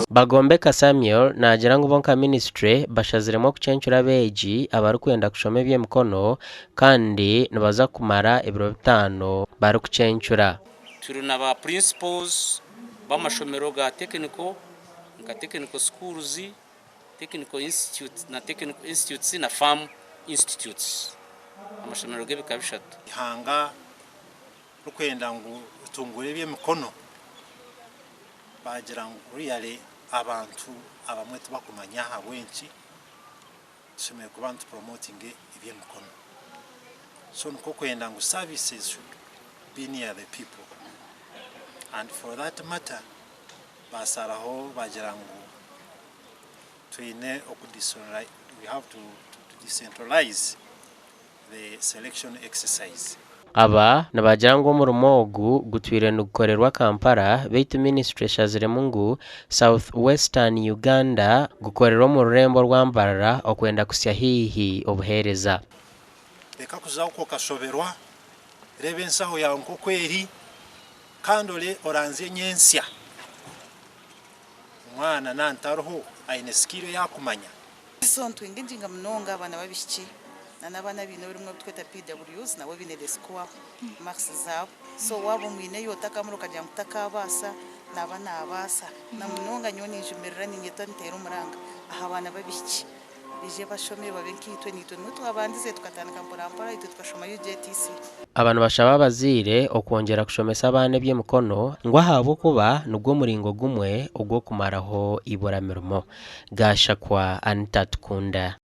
Bagombeka Samuel nagira ngo bonka ministry bashaziremo kucencura beji abari kwenda kushoma eby'emikono kandi nibaza kumara ebiro 5 bari kucencura. Turi na ba principals b'amashomero ga technical schools, technical institutes na technical institutes na farm institutes. Amashomero ge bikabishatu ihanga rukwenda ngo utungure eby'emikono bagira ngo yale abantu abamwe tubakumanya hawenchi tuseme ku bantu promoting eby'emikono. So nko kwenda ngo services should be near the people, and for that matter basaraho bagira ngo we have to decentralize the selection exercise. Aba nabagira ngo murumogu gutwire nukorerwa Kampala beitu ministry shaziremo ngo South Western Uganda gukorerwa mu rurembo rwa Mbarara okwenda kusya hihi obuhereza. Beka kuza uko kashoberwa rebe nsaho ya nko kweri kandole oranze nyensya mwana nantaroho aine skill yakumanya. So ntwinginga mnonga abana babishiki n'abana bino birimo tweta PWs nabo bine the score marks zabo. So wabo mwine yo takamuro kajya mutakabasa nabana abasa na mnonga nyoni jumerera ningeto ntero muranga aha abana babishiki bije bashomeye babenkitwe nitwe mutu abandize tukatandika mpora ito tukashoma UJTC. Abantu bashaba bazire okwongera kushomesa abana by'emikono ngo ahabo kuba nubwo muringo gumwe ubwo kumaraho ibora mirimo. Gashakwa Antatkunda.